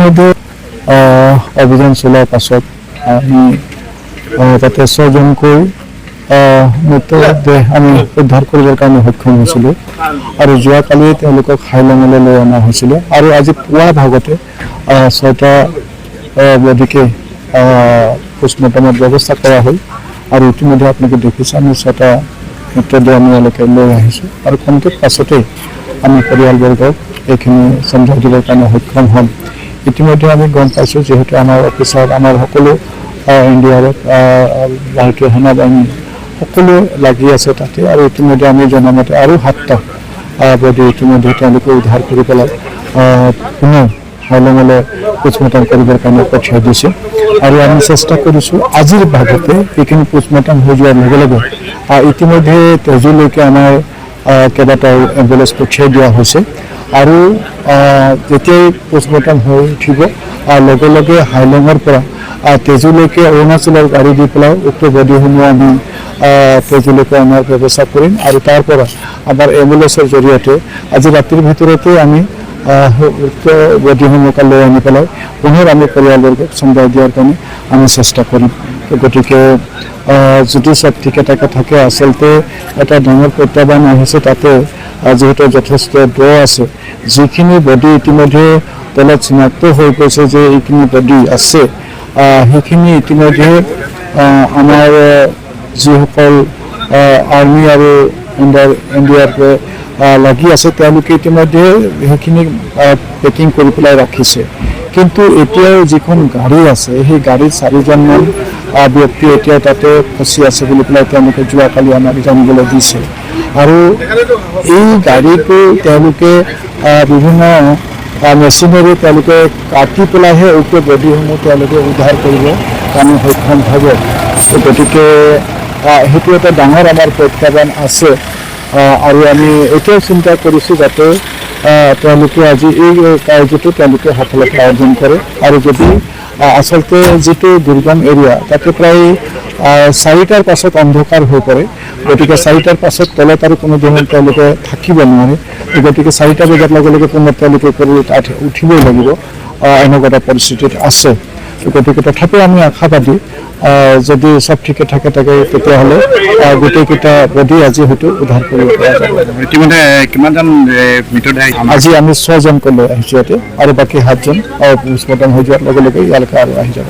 ইতিমধ্যে অভিযান চলাৰ পাছত আমি তাতে 6জনকৈ মৃতদেহ আমি উদ্ধাৰ কৰিবৰ কাৰণে সক্ষম হৈছিলোঁ আৰু যোৱাকালি তেওঁলোকক হাইলঙলৈ লৈ অনা হৈছিলে আৰু আজি পুৱা ভাগতে 6টা বডিকে পোষ্টমৰ্টমৰ ব্যৱস্থা কৰা হ'ল আৰু ইতিমধ্যে আপোনালোকে দেখিছে আমি 6টা মৃতদেহ আমি ইয়ালৈকে লৈ আহিছোঁ আৰু কমকৈ পাছতেই আমি পৰিয়ালবৰ্গক এইখিনি চম্ভালি দিবৰ কাৰণে সক্ষম হ'ম। ইতিমধ্যে আমি গম পাইছোঁ যিহেতু আমাৰ অফিচাৰ আমাৰ সকলো NDRF ভাৰতীয় সেনা বাহিনী সকলো লাগি আছে তাতে আৰু ইতিমধ্যে আমি জনামতে আৰু 7টা বডি ইতিমধ্যে তেওঁলোকে উদ্ধাৰ কৰি পেলাই পুনৰ হাইলঙলৈ পোষ্টমৰ্টম কৰিবৰ কাৰণে পঠিয়াই দিছে আৰু আমি চেষ্টা কৰিছোঁ আজিৰ ভাগতে এইখিনি পোষ্টমৰ্টম হৈ যোৱাৰ লগে লগে ইতিমধ্যে তেজুলৈকে আমাৰ কেইবাটাও এম্বুলেন্স পঠিয়াই দিয়া হৈছে আৰু যেতিয়াই পোষ্টমৰ্টম হৈ উঠিব লগে লগে হাইলঙৰ পৰা তেজুলৈকে অৰুণাচলৰ গাড়ী দি পেলাই উক্ত বডিসমূহ আমি তেজুলৈকে অনাৰ ব্যৱস্থা কৰিম আৰু তাৰ পৰা আমাৰ এম্বুলেন্সৰ জৰিয়তে আজি ৰাতিৰ ভিতৰতে আমি উক্ত বডিসমূহক লৈ আনি পেলাই পুনৰ আমি পৰিয়ালবৰ্গক চম্ভালি দিয়াৰ কাৰণে আমি চেষ্টা কৰিম। গতিকে যদি সব ঠিকে থাকে আচলতে এটা ডাঙৰ প্ৰত্যাহ্বান আহিছে তাতে যেহেতু যথেষ্ট দ আছে যিখিনি বডি ইতিমধ্যে তলত চিনাক্ত হৈ গৈছে যে এইখিনি বডি আছে সেইখিনি ইতিমধ্যে আমাৰ যিসকল আৰ্মি আৰু NDRF লাগি আছে তেওঁলোকে ইতিমধ্যে সেইখিনি পেকিং কৰি পেলাই ৰাখিছে কিন্তু এতিয়াও যিখন গাড়ী আছে সেই গাড়ীত 4জনমান ব্যক্তি এতিয়া তাতে ফচি আছে বুলি পেলাই তেওঁলোকে যোৱাকালি আমাক জানিবলৈ দিছে আৰু এই গাড়ীটো তেওঁলোকে বিভিন্ন মেচিনেৰে তেওঁলোকে কাটি পেলাইহে উক্ত বডিসমূহ তেওঁলোকে উদ্ধাৰ কৰিব কাৰণে সক্ষম হ'ব। গতিকে সেইটো এটা ডাঙৰ আমাৰ প্ৰত্যাহ্বান আছে আৰু আমি এতিয়াও চিন্তা কৰিছোঁ যাতে তেওঁলোকে আজি এই কাৰ্যটো তেওঁলোকে সফলতা অৰ্জন কৰে আৰু যদি আচলতে যিটো দুৰ্গম এৰিয়া তাতে প্ৰায় 4টাৰ পাছত অন্ধকাৰ হৈ পৰে গতিকে 4টাৰ পাছত তলত আৰু কোনো ধৰণৰ তেওঁলোকে থাকিব নোৱাৰে গতিকে 4টা বজাৰ লগে লগে পুনৰ তেওঁলোকে তাত উঠিবই লাগিব এনেকুৱা এটা পৰিস্থিতিত আছে গতিকে তথাপিও আমি আশাবাদী যদি সব ঠিকে থাকে তেতিয়াহ'লে গোটেইকেইটা বডি আজি হয়তো উদ্ধাৰ কৰিব পৰা যাব। ইতিমধ্যে কিমানজন মৃতদেহ আজি আমি 6জনকৈ লৈ আহিছোঁ ইয়াতে আৰু বাকী 7জন পোষ্টমৰ্টম হৈ যোৱাৰ লগে লগে ইয়ালৈকে আৰু আহি যাব।